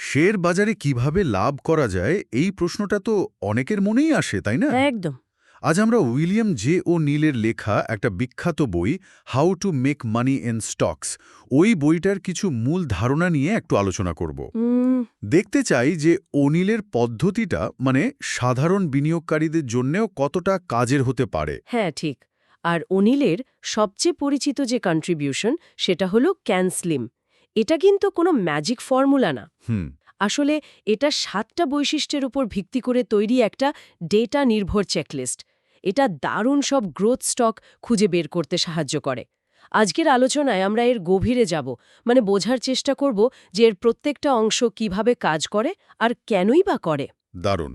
Share বাজারে কিভাবে লাভ করা যায় এই প্রশ্নটা তো অনেকের মনেই আসে, তাই না? একদম। আজ আমরা উইলিয়াম জে ও নীলের লেখা একটা বিখ্যাত বই how to make money in stocks ওই বইটার কিছু মূল ধারণা নিয়ে একটু আলোচনা করব। দেখতে চাই যে অনিলের পদ্ধতিটা মানে সাধারণ বিনিয়োগকারীদের জন্যও কতটা কাজের হতে পারে। হ্যাঁ, ঠিক। আর অনিলের সবচেয়ে পরিচিত যে কন্ট্রিবিউশন সেটা হলো ক্যানস্লিম। এটা কিন্তু কোনো ম্যাজিক ফর্মুলা না। হুম। আসলে এটা 7টা বৈশিষ্ট্যের উপর ভিত্তি করে তৈরি একটা ডেটা নির্ভর চেকলিস্ট। এটা দারুণ সব গ্রোথ স্টক খুঁজে বের করতে সাহায্য করে। আজকের আলোচনায় আমরা এর গভীরে যাব, মানে বোঝার চেষ্টা করব যে এর প্রত্যেকটা অংশ কিভাবে কাজ করে আর কেনই বা করে। দারুণ।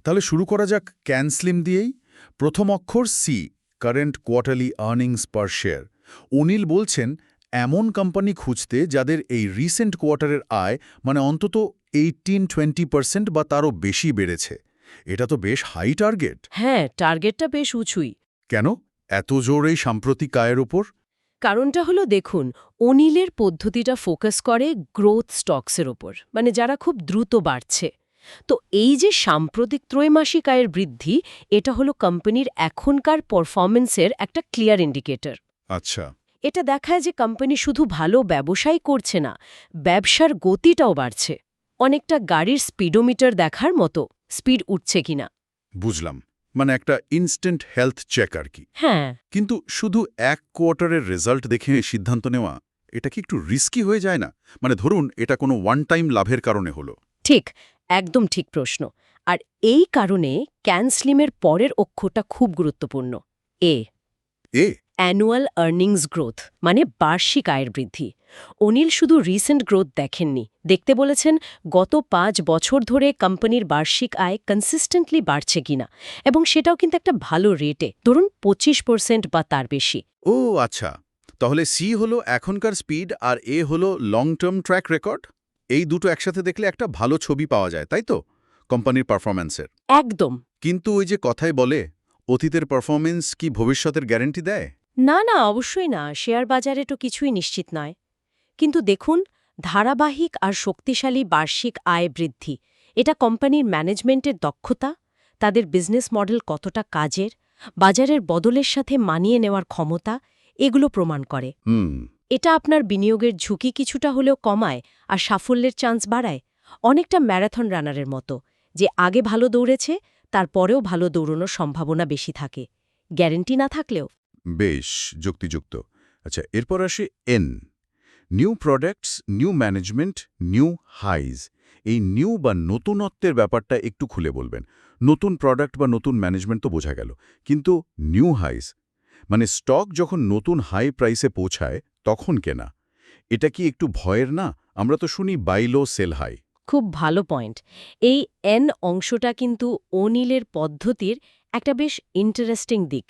তাহলে শুরু করা যাক ক্যানস্লিম দিয়েই। প্রথম অক্ষর C, current quarterly earnings per share. Anil বলছেন এমন কোম্পানি খুঁজতে যাদের এই রিসেন্ট কোয়ার্টারের আয় মানে অন্তত 18-20% বা তারও বেশি বেড়েছে। এটা তো বেশ হাই টার্গেট। হ্যাঁ, টার্গেটটা বেশ উঁচুই। কেন এত জোর এই সাম্প্রতিক আয়ের ওপর? কারণটা হলো দেখুন, অনিলের পদ্ধতিটা ফোকাস করে গ্রোথ স্টকসের ওপর, মানে যারা খুব দ্রুত বাড়ছে। তো এই যে সাম্প্রতিক ত্রৈমাসিক আয়ের বৃদ্ধি, এটা হলো কোম্পানির এখনকার পারফরমেন্সের একটা ক্লিয়ার ইন্ডিকেটর। আচ্ছা। এটা দেখায় যে কোম্পানি শুধু ভালো ব্যবসাই করছে না, ব্যবসার গতিটাও বাড়ছে। অনেকটা গাড়ির স্পিডোমিটার দেখার মতো, স্পিড উঠছে কিনা। বুঝলাম, মানে একটা ইনস্ট্যান্ট হেলথ চেক আর কি। হ্যাঁ, কিন্তু শুধু এক কোয়ার্টারের রেজাল্ট দেখে সিদ্ধান্ত নেওয়া, এটা কি একটু রিস্কি হয়ে যায় না? মানে ধরুন এটা কোনো ওয়ান টাইম লাভের কারণে হলো। ঠিক, একদম ঠিক প্রশ্ন। আর এই কারণে ক্যানস্লিমের পরের অক্ষরটা খুব গুরুত্বপূর্ণ। এ, এ অ্যানুয়াল আর্নিংস গ্রোথ, মানে বার্ষিক আয়ের বৃদ্ধি। অনিল শুধু রিসেন্ট গ্রোথ দেখেননি, দেখতে বলেছেন গত 5 বছর ধরে কোম্পানির বার্ষিক আয় কনসিস্টেন্টলি বাড়ছে কিনা, এবং সেটাও কিন্তু একটা ভালো রেটে, ধরুন 25% বা তার বেশি। ও আচ্ছা, তাহলে সি হলো এখনকার স্পিড আর এ হলো লং টার্ম ট্র্যাক রেকর্ড। এই দুটো একসাথে দেখলে একটা ভালো ছবি পাওয়া যায়, তাই তো, কোম্পানির পারফরম্যান্সের। একদম। কিন্তু ওই যে কথায় বলে অতীতের পারফরম্যান্স কি ভবিষ্যতের গ্যারান্টি দেয়? না না, অবশ্যই না, শেয়ার বাজারে তো কিছুই নিশ্চিত নয়। কিন্তু দেখুন, ধারাবাহিক আর শক্তিশালী বার্ষিক আয় বৃদ্ধি, এটা কোম্পানির ম্যানেজমেন্টের দক্ষতা, তাদের বিজনেস মডেল কতটা কাজের, বাজারের বদলের সাথে মানিয়ে নেওয়ার ক্ষমতা, এগুলো প্রমাণ করে। হুম। এটা আপনার বিনিয়োগের ঝুঁকি কিছুটা হলেও কমায় আর সাফল্যের চান্স বাড়ায়। অনেকটা ম্যারাথন রানারের মতো, যে আগে ভালো দৌড়েছে তারপরেও ভালো দৌড়ানোর সম্ভাবনা বেশি থাকে, গ্যারেন্টি না থাকলেও। বেশ যুক্তিযুক্ত। আচ্ছা, এরপর আসে N, new products, new management, new highs. এই নিউ বা নতুনত্বের ব্যাপারটা একটু খুলে বলবেন। নতুন প্রোডাক্ট বা নতুন ম্যানেজমেন্ট তো বোঝা গেল, কিন্তু নিউ হাইজ মানে স্টক যখন নতুন হাই প্রাইসে পৌঁছায় তখন কেনা, এটা কি একটু ভয়ের না? আমরা তো শুনি বাই লো সেল হাই। খুব ভালো পয়েন্ট। এই এন অংশটা কিন্তু অনিলের পদ্ধতির একটা বেশ ইন্টারেস্টিং দিক,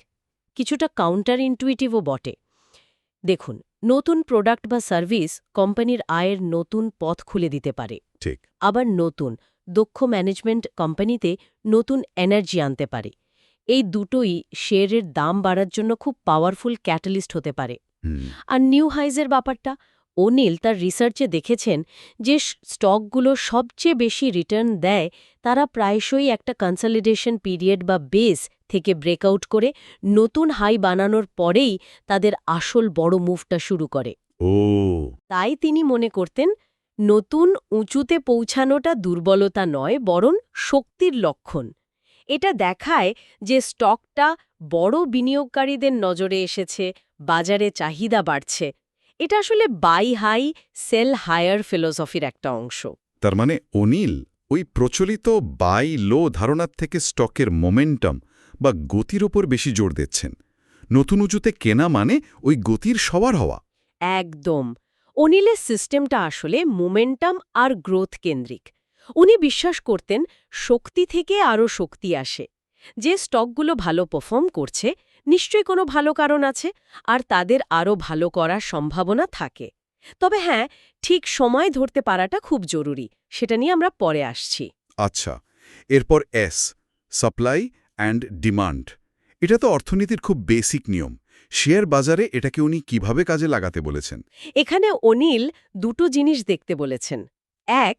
কিছুটা কাউন্টার ইনটুইটিভও বটে। দেখুন, নতুন প্রোডাক্ট বা সার্ভিস কোম্পানির আয়ের নতুন পথ খুলে দিতে পারে। ঠিক। আবার নতুন দক্ষ ম্যানেজমেন্ট কোম্পানিতে নতুন এনার্জি আনতে পারে। এই দুটোই শেয়ারের দাম বাড়ার জন্য খুব পাওয়ারফুল ক্যাটালিস্ট হতে পারে। হুম। আর নিউ হাইজের ব্যাপারটা, অনিল তার রিসার্চে দেখেছেন যে স্টকগুলো সবচেয়ে বেশি রিটার্ন দেয় তারা প্রায়শই একটা কনসলিডেশন পিরিয়ড বা বেস থেকে ব্রেকআউট করে নতুন হাই বানানোর পরেই তাদের আসল বড় মুভটা শুরু করে। ও। তাই তিনি মনে করতেন নতুন উঁচুতে পৌঁছানোটা দুর্বলতা নয়, বরং শক্তির লক্ষণ। এটা দেখায় যে স্টকটা বড় বিনিয়োগকারীদের নজরে এসেছে, বাজারে চাহিদা বাড়ছে। এটা আসলে বাই হাই সেল হায়ার ফিলোসফির একটা অংশ। তার মানে অনিল ওই প্রচলিত বাই লো ধারণার থেকে স্টকের মোমেন্টাম বা গতির ওপর বেশি জোর দিচ্ছেন। নতুন উঁচুতে কেনা মানে ওই গতির সবার হওয়া। একদম। অনিলের সিস্টেমটা আসলে মোমেন্টাম আর গ্রোথ কেন্দ্রিক। উনি বিশ্বাস করতেন শক্তি থেকে আরও শক্তি আসে। যে স্টকগুলো ভালো পারফর্ম করছে, নিশ্চয়ই কোনো ভালো কারণ আছে, আর তাদের আরও ভালো করার সম্ভাবনা থাকে। তবে হ্যাঁ, ঠিক সময় ধরতে পারাটা খুব জরুরি, সেটা নিয়ে আমরা পরে আসছি। আচ্ছা, এরপর এস, সাপ্লাই অ্যান্ড ডিমান্ড। এটা তো অর্থনীতির খুব বেসিক নিয়ম। শেয়ার বাজারে এটাকে উনি কিভাবে কাজে লাগাতে বলেছেন? এখানে অনিল দুটো জিনিস দেখতে বলেছেন। এক,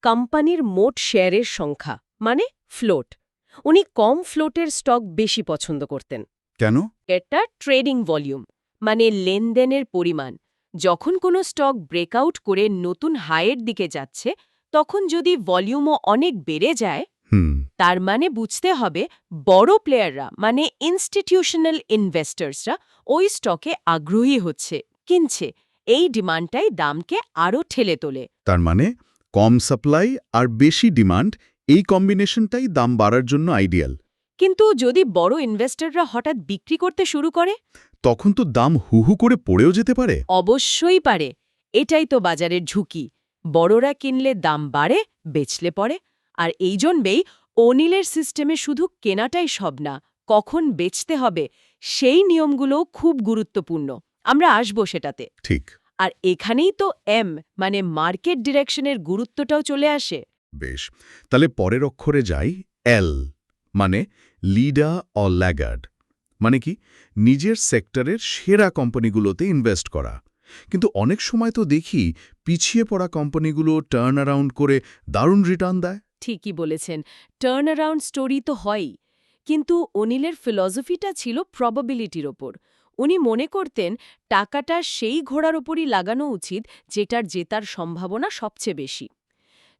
কোম্পানির মোট শেয়ারের সংখ্যা মানে ফ্লোট। উনি কম ফ্লোটের স্টক বেশি পছন্দ করতেন। কেন? এটা ট্রেডিং ভলিউম মানে লেনদেনের পরিমাণ। যখন কোনো স্টক ব্রেকআউট করে নতুন হাইয়ের দিকে যাচ্ছে, তখন যদি ভলিউমও অনেক বেড়ে যায়, তার মানে বুঝতে হবে বড় প্লেয়াররা মানে ইনস্টিটিউশনাল ইনভেস্টর্সরা ওই স্টকে আগ্রহী হচ্ছে, কিনছে। এই ডিমান্ডটাই দামকে আরও ঠেলে তোলে। তার মানে কম সাপ্লাই আর বেশি ডিমান্ড, এই কম্বিনেশনটাই দাম বাড়ার জন্য আইডিয়াল। কিন্তু যদি বড় ইনভেস্টররা হঠাৎ বিক্রি করতে শুরু করে, তখন তো দাম হুহু করে পড়েও যেতে পারে। অবশ্যই পারে। এটাই তো বাজারের ঝুঁকি। বড়রা কিনলে দাম বাড়ে, বেচলে পড়ে। আর এই জন্যই ওনিলের সিস্টেমে শুধু কেনাটাই সব না, কখন বেচতে হবে সেই নিয়মগুলোও খুব গুরুত্বপূর্ণ। আমরা আসব সেটাতে। ঠিক। আর এখানেই তো এম মানে মার্কেট ডিরেকশনের গুরুত্বটাও চলে আসে। বেশ, তাহলে পরের অক্ষরে যাই। এল মানে লিডার অর ল্যাগার্ড, মানে কি নিজের সেক্টরের সেরা কোম্পানিগুলোতে ইনভেস্ট করা। কিন্তু অনেক সময় তো দেখি পিছিয়ে পড়া কোম্পানিগুলো টার্ন অ্যারাউন্ড করে দারুণ রিটার্ন দেয়। ঠিকই বলেছেন, টার্ন অ্যারাউন্ড স্টোরি তো হয়ই। কিন্তু অনিলের ফিলসফিটা ছিল প্রবাবিলিটির ওপর। উনি মনে করতেন টাকাটা সেই ঘোড়ার ওপরই লাগানো উচিত যেটার জেতার সম্ভাবনা সবচেয়ে বেশি।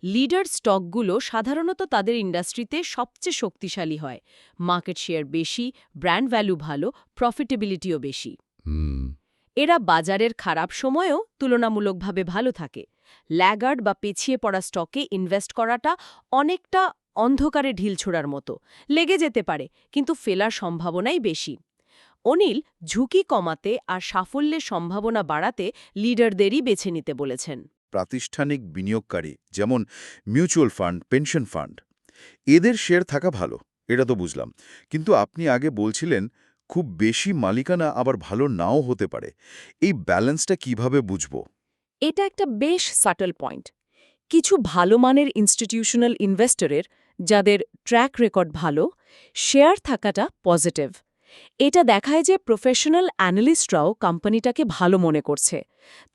লিডার স্টকগুলো সাধারণত তাদের ইন্ডাস্ট্রিতে সবচেয়ে শক্তিশালী হয়। মার্কেট শেয়ার বেশি, ব্র্যান্ড ভ্যালু ভালো, প্রফিটেবিলিটিও বেশি। এরা বাজারের খারাপ সময়েও তুলনামূলকভাবে ভালো থাকে। ল্যাগার্ড বা পেছিয়ে পড়া স্টকে ইনভেস্ট করাটা অনেকটা অন্ধকারে ঢিল ছোড়ার মতো। লেগে যেতে পারে, কিন্তু ফেলার সম্ভাবনাই বেশি। অনিল ঝুঁকি কমাতে আর সাফল্যের সম্ভাবনা বাড়াতে লিডারদেরই বেছে নিতে বলেছেন। প্রাতিষ্ঠানিক বিনিয়োগকারী যেমন মিউচুয়াল ফান্ড, পেনশন ফান্ড, এদের শেয়ার থাকা ভালো, এটা তো বুঝলাম। কিন্তু আপনি আগে বলছিলেন খুব বেশি মালিকানা আবার ভালো নাও হতে পারে। এই ব্যালেন্সটা কিভাবে বুঝব? এটা একটা বেশ সাটল পয়েন্ট। কিছু ভালো মানের ইনস্টিটিউশনাল ইনভেস্টরের, যাদের ট্র্যাক রেকর্ড ভালো, শেয়ার থাকাটা পজিটিভ। এটা দেখায় যে প্রফেশনাল অ্যানালিস্টরাও কোম্পানিটাকে ভালো মনে করছে।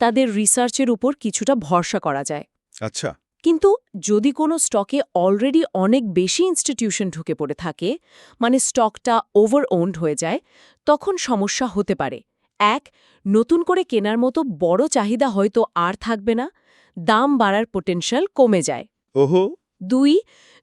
তাদের রিসার্চের উপর কিছুটা ভরসা করা যায়। আচ্ছা। কিন্তু যদি কোনো স্টকে অলরেডি অনেক বেশি ইনস্টিটিউশন ঢুকে পড়ে থাকে, মানে স্টকটা ওভার ওন্ড হয়ে যায়, তখন সমস্যা হতে পারে। এক, নতুন করে কেনার মতো বড় চাহিদা হয়তো আর থাকবে না, দাম বাড়ার পোটেনশিয়াল কমে যায়। ওহো। দুই,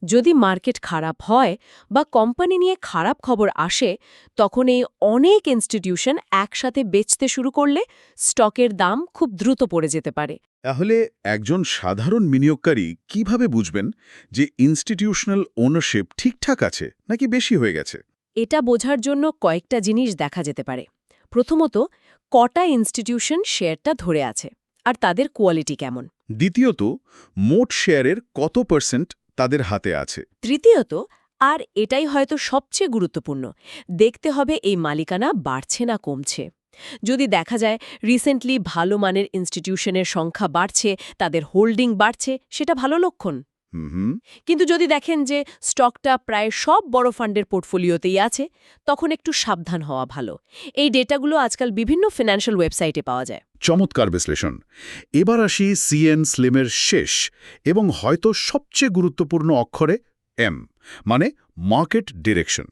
যদি মার্কেট খারাপ হয় বা কোম্পানি নিয়ে খারাপ খবর আসে, তখন এই অনেক ইনস্টিটিউশন একসাথে বেচতে শুরু করলে স্টকের দাম খুব দ্রুত পড়ে যেতে পারে। তাহলে একজন সাধারণ বিনিয়োগকারী কিভাবে বুঝবেন যে ইনস্টিটিউশনাল ওনারশিপ ঠিকঠাক আছে নাকি বেশি হয়ে গেছে? এটা বোঝার জন্য কয়েকটা জিনিস দেখা যেতে পারে। প্রথমত, কটা ইনস্টিটিউশন শেয়ারটা ধরে আছে আর তাদের কোয়ালিটি কেমন। দ্বিতীয়ত, মোট শেয়ারের কত পার্সেন্ট তাদের হাতে আছে। তৃতীয়ত, আর এটাই হয়তো সবচেয়ে গুরুত্বপূর্ণ, দেখতে হবে এই মালিকানা বাড়ছে না কমছে। যদি দেখা যায় রিসেন্টলি ভালো মানের ইনস্টিটিউশনের সংখ্যা বাড়ছে, তাদের হোল্ডিং বাড়ছে, সেটা ভালো লক্ষণ। হুম। কিন্তু যদি দেখেন যে স্টকটা প্রায় সব বড় ফান্ডের পোর্টফোলিওতেই আছে, তখন একটু সাবধান হওয়া ভালো। এই ডেটাগুলো আজকাল বিভিন্ন ফিনান্সিয়াল ওয়েবসাইটে পাওয়া যায়। চমৎকার বিশ্লেষণ। এবার আসি সিএন স্লিমের শেষ এবং হয়তো সবচেয়ে গুরুত্বপূর্ণ অক্ষরে এম, মানে মার্কেট ডিরেকশন,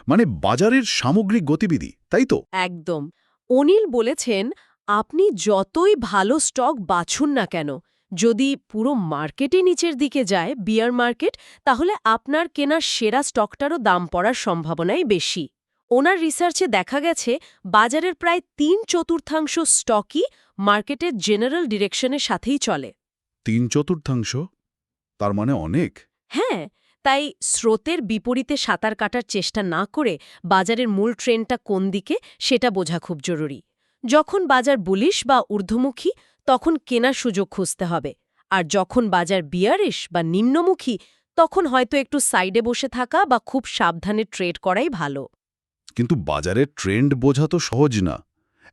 মানে বাজারের সামগ্রিক গতিবিধি, তাই তো? একদম। অনিল বলেছেন, আপনি যতই ভালো স্টক বাছুন না কেন, যদি পুরো মার্কেটই নিচের দিকে যায়, বিয়ার মার্কেট, তাহলে আপনার কেনা সেরা স্টকটারও দাম পড়ার সম্ভাবনাই বেশি। ওনার রিসার্চে দেখা গেছে বাজারের প্রায় 3/4 স্টকই মার্কেটের জেনারেল ডিরেকশনের সাথেই চলে। 3/4? তার মানে অনেক। হ্যাঁ, তাই স্রোতের বিপরীতে সাঁতার কাটার চেষ্টা না করে বাজারের মূল ট্রেন্ডটা কোন দিকে সেটা বোঝা খুব জরুরি। যখন বাজার বুলিশ বা ঊর্ধ্বমুখী, তখন কেনার সুযোগ খুঁজতে হবে। আর যখন বাজার বিয়ারিশ বা নিম্নমুখী, তখন হয়তো একটু সাইডে বসে থাকা বা খুব সাবধানে ট্রেড করাই ভালো। কিন্তু বাজারের ট্রেন্ড বোঝা তো সহজ না।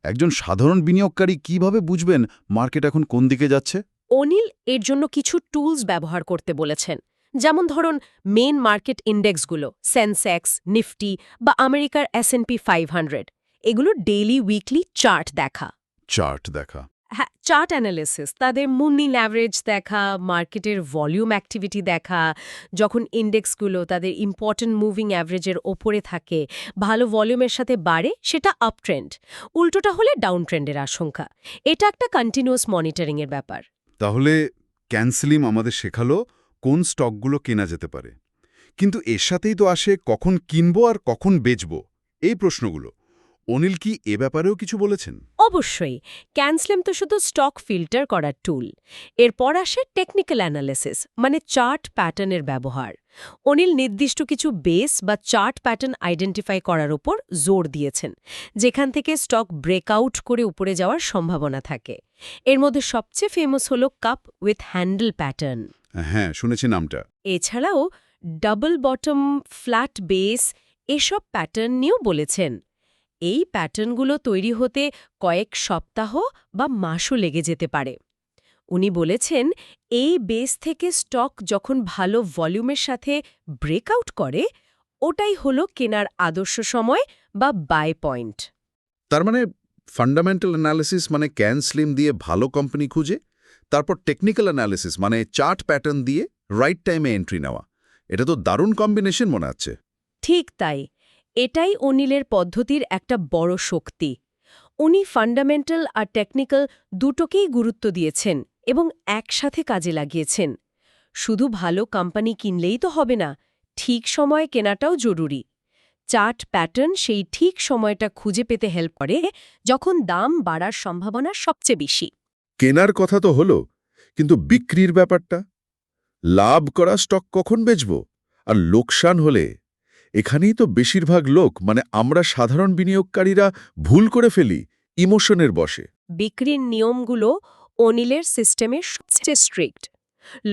একজন সাধারণ বিনিয়োগকারী কিভাবে বুঝবেন মার্কেট এখন কোন দিকে যাচ্ছে? অনিল এর জন্য কিছু টুলস ব্যবহার করতে বলেছেন। যেমন ধরুন মেইন মার্কেট ইন্ডেক্সগুলো, সেন্সেক্স, নিফটি বা আমেরিকার S&P 500, এগুলো ডেইলি উইকলি চার্ট দেখা। চার্ট দেখা। হ্যাঁ, চার্ট অ্যানালিসিস, তাদের মুনিং অ্যাভারেজ দেখা, মার্কেটের ভলিউম অ্যাক্টিভিটি দেখা, যখন ইন্ডেক্সগুলো তাদের ইম্পর্টেন্ট মুভিং অ্যাভারেজের ওপরে থাকে, ভালো ভলিউমের সাথে বাড়ে, সেটা আপ ট্রেন্ড, উল্টোটা হলে ডাউন ট্রেন্ডের আশঙ্কা। এটা একটা কন্টিনিউয়াস মনিটরিংয়ের ব্যাপার। তাহলে ক্যান্সেলিম আমাদের শেখালো কোন স্টকগুলো কেনা যেতে পারে, কিন্তু এর সাথেই তো আসে কখন কিনবো আর কখন বেচব এই প্রশ্নগুলো। অনিল কি এ ব্যাপারেও কিছু বলেছেন? অবশ্যই, ক্যানসেলিম তো শুধু স্টক ফিল্টার করার টুল। এরপর আসে টেকনিক্যাল অ্যানালিসিস, মানে চার্ট প্যাটার্নের ব্যবহার। অনিল নির্দিষ্ট কিছু বেস বা চার্ট প্যাটার্ন আইডেন্টিফাই করার উপর জোর দিয়েছেন, যেখান থেকে স্টক ব্রেকআউট করে উপরে যাওয়ার সম্ভাবনা থাকে। এর মধ্যে সবচেয়ে ফেমাস হলো কাপ উইথ হ্যান্ডেল প্যাটার্ন। হ্যাঁ, শুনেছি নামটা। এছাড়াও ডাবল বটম, ফ্ল্যাট বেস, এসব প্যাটার্ন নিয়েও বলেছেন। এই প্যাটার্নগুলো তৈরি হতে কয়েক সপ্তাহ বা মাসও লেগে যেতে পারে। উনি বলেছেন, এই বেস থেকে স্টক যখন ভালো ভলিউমের সাথে ব্রেকআউট করে, ওটাই হলো কেনার আদর্শ সময় বা বাই পয়েন্ট। তার মানে ফান্ডামেন্টাল অ্যানালিসিস মানে ক্যান্সেলিম দিয়ে ভালো কোম্পানি খুঁজে, তারপর টেকনিক্যাল অ্যানালিসিস মানে চার্ট প্যাটার্ন দিয়ে রাইট টাইমে এন্ট্রি নেওয়া। এটা তো দারুণ কম্বিনেশন মনে হচ্ছে। ঠিক তাই, এটাই অনিলের পদ্ধতির একটা বড় শক্তি। উনি ফান্ডামেন্টাল আর টেকনিক্যাল দুটোকেই গুরুত্ব দিয়েছেন এবং একসাথে কাজে লাগিয়েছেন। শুধু ভালো কোম্পানি কিনলেই তো হবে না, ঠিক সময়ে কেনাটাও জরুরি। চার্ট প্যাটার্ন সেই ঠিক সময়টা খুঁজে পেতে হেল্প করে, যখন দাম বাড়ার সম্ভাবনা সবচেয়ে বেশি। কেনার কথা তো হলো, কিন্তু বিক্রির ব্যাপারটা, লাভ করা স্টক কখন বেচব আর লোকসান হলে, এখানেই তো বেশিরভাগ লোক মানে আমরা সাধারণ বিনিয়োগকারীরা ভুল করে ফেলি ইমোশনের বশে। বিক্রির নিয়মগুলো অনিলের সিস্টেমে সবচেয়ে স্ট্রিক্ট।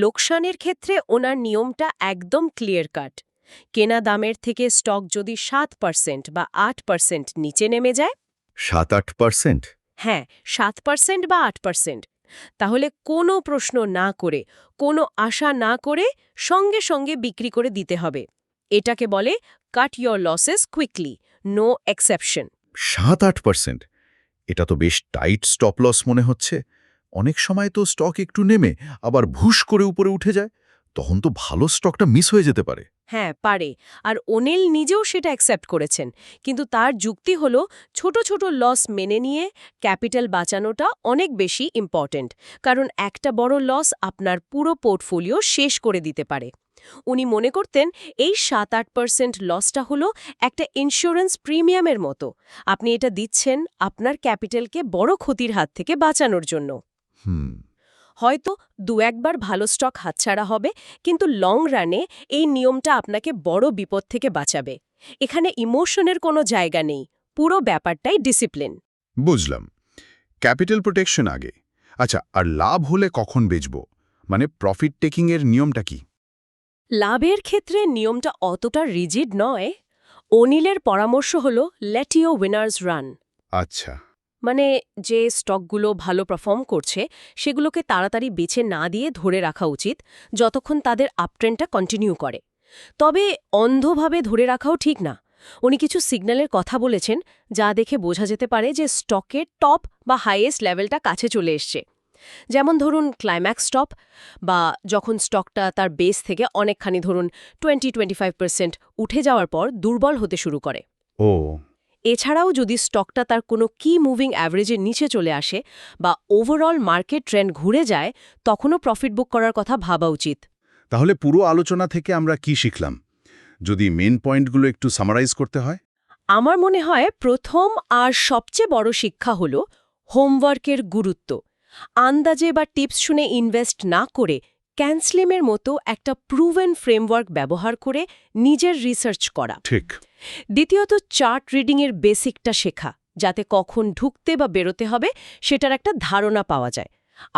লোকসানের ক্ষেত্রে ওনার নিয়মটা একদম ক্লিয়ার কাট। কেনা দামের থেকে স্টক যদি 7% বা 8% নিচে নেমে যায়, 7-8%? হ্যাঁ 7% বা 8%, তাহলে কোনো প্রশ্ন না করে, কোনো আশা না করে সঙ্গে সঙ্গে বিক্রি করে দিতে হবে। এটাকে বলে cut your losses quickly, no exception. 7-8%? এটা তো বেশ টাইট স্টপ লস মনে হচ্ছে। অনেক সময় তো স্টক একটু নেমে আবার ভুস করে উপরে উঠে যায়, তখন তো ভালো স্টকটা মিস হয়ে যেতে পারে। হ্যাঁ পারে, আর অনিল নিজেও সেটা অ্যাকসেপ্ট করেছেন। কিন্তু তার যুক্তি হলো, ছোট ছোট লস মেনে নিয়ে ক্যাপিটাল বাঁচানোটা অনেক বেশি ইম্পর্ট্যান্ট, কারণ একটা বড় লস আপনার পুরো পোর্টফোলিও শেষ করে দিতে পারে। উনি মনে করতেন এই 7-8% লসটা হলো একটা ইন্স্যুরেন্স প্রিমিয়ামের মতো। আপনি এটা দিচ্ছেন আপনার ক্যাপিটালকে বড় ক্ষতির হাত থেকে বাঁচানোর জন্য। হয়তো 2-1বার ভালো স্টক হাতছাড়া হবে, কিন্তু লং রানে এই নিয়মটা আপনাকে বড় বিপদ থেকে বাঁচাবে। এখানে ইমোশনের কোনো জায়গা নেই, পুরো ব্যাপারটাই ডিসিপ্লিন। বুঝলাম, ক্যাপিটাল প্রোটেকশন আগে। আচ্ছা, আর লাভ হলে কখন বেচব, মানে প্রফিট টেকিং এর নিয়মটা কি? লাভের ক্ষেত্রে নিয়মটা অতটা রিজিড নয়। অনিলের পরামর্শ হল লেট ইউর উইনার্স রান। আচ্ছা, মানে যে স্টকগুলো ভালো পারফর্ম করছে সেগুলোকে তাড়াতাড়ি বেছে না দিয়ে ধরে রাখা উচিত, যতক্ষণ তাদের আপট্রেন্ডটা কন্টিনিউ করে। তবে অন্ধভাবে ধরে রাখাও ঠিক না। উনি কিছু সিগন্যালের কথা বলেছেন, যা দেখে বোঝা যেতে পারে যে স্টকের টপ বা হাইয়েস্ট লেভেলটা কাছে চলে এসছে। যেমন ধরুন ক্লাইম্যাক্স স্টপ, বা যখন স্টকটা তার বেস থেকে অনেকখানি, ধরুন 20-25% উঠে যাওয়ার পর দুর্বল হতে শুরু করে। ও এছাড়াও যদি স্টকটা তার কোনো কি মুভিং অ্যাভারেজের নিচে চলে আসে বা ওভারঅল মার্কেট ট্রেন্ড ঘুরে যায়, তখনও প্রফিট বুক করার কথা ভাবা উচিত। তাহলে পুরো আলোচনা থেকে আমরা কি শিখলাম, যদি মেন পয়েন্টগুলো একটু সামারাইজ করতে হয়? আমার মনে হয় প্রথম আর সবচেয়ে বড় শিক্ষা হল হোমওয়ার্কের গুরুত্ব। আন্দাজে বা টিপস শুনে ইনভেস্ট না করে ক্যানসেলিমের মতো একটা প্রুভেন ফ্রেমওয়ার্ক ব্যবহার করে নিজের রিসার্চ করা। ঠিক। দ্বিতীয়ত, চার্ট রিডিংয়ের বেসিকটা শেখা, যাতে কখন ঢুকতে বা বেরোতে হবে সেটার একটা ধারণা পাওয়া যায়।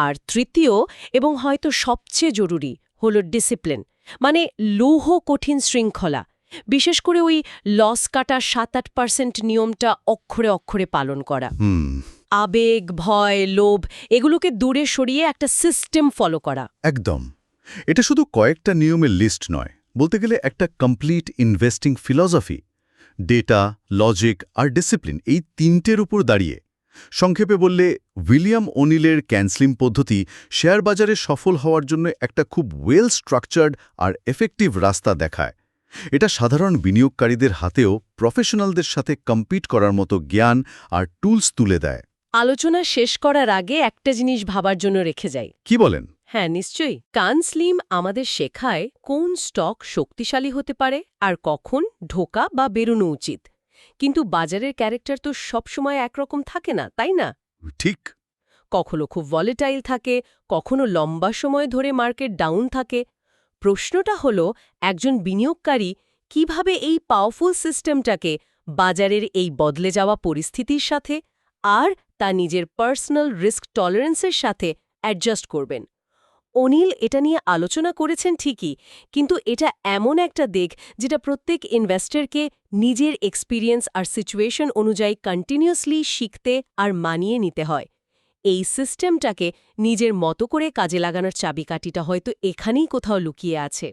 আর তৃতীয় এবং হয়তো সবচেয়ে জরুরি হল ডিসিপ্লিন, মানে লৌহ কঠিন শৃঙ্খলা। বিশেষ করে ওই লস কাটা 7-8% নিয়মটা অক্ষরে অক্ষরে পালন করা। আবেগ, ভয়, লোভ এগুলোকে দূরে সরিয়ে একটা সিস্টেম ফলো করা। একদম। এটা শুধু কয়েকটা নিয়মের লিস্ট নয়, বলতে গেলে একটা complete investing philosophy. Data, logic আর ডিসিপ্লিন, এই তিনটের উপর দাঁড়িয়ে। সংক্ষেপে বললে উইলিয়াম ওনিলের ক্যানসলিং পদ্ধতি শেয়ার বাজারে সফল হওয়ার জন্য একটা খুব ওয়েল স্ট্রাকচার্ড আর এফেক্টিভ রাস্তা দেখায়। এটা সাধারণ বিনিয়োগকারীদের হাতেও প্রফেশনালদের সাথে কম্পিট করার মতো জ্ঞান আর টুলস তুলে দেয়। আলোচনা শেষ করার আগে একটা জিনিস ভাবার জন্য রেখে যাই। কি বলেন? হ্যাঁ, নিশ্চয়ই। কানস্লিম আমাদের শেখায় কোন স্টক শক্তিশালী হতে পারে আর কখন ঢোকা বা বেরোনো উচিত। কিন্তু বাজারের ক্যারেক্টার তো সবসময় একরকম থাকে না, তাই না? ঠিক। কখনো খুব ভলেটাইল থাকে, কখনো লম্বা সময় ধরে মার্কেট ডাউন থাকে। প্রশ্নটা হলো, একজন বিনিয়োগকারী কিভাবে এই পাওয়ারফুল সিস্টেমটাকে বাজারের এই বদলে যাওয়া পরিস্থিতির সাথে আর তা নিজের পার্সোনাল রিস্ক টলারেন্সের সাথে অ্যাডজাস্ট করবেন। অনিল এটা নিয়ে আলোচনা করেছেন ঠিকই, কিন্তু এটা এমন একটা দিক যেটা প্রত্যেক ইনভেস্টরকে নিজের এক্সপিরিয়েন্স আর সিচুয়েশন অনুযায়ী কন্টিনিউয়াসলি শিখতে আর মানিয়ে নিতে হয়। এই সিস্টেমটাকে নিজের মতো করে কাজে লাগানোর চাবিকাঠিটা হয়তো এখানেই কোথাও লুকিয়ে আছে।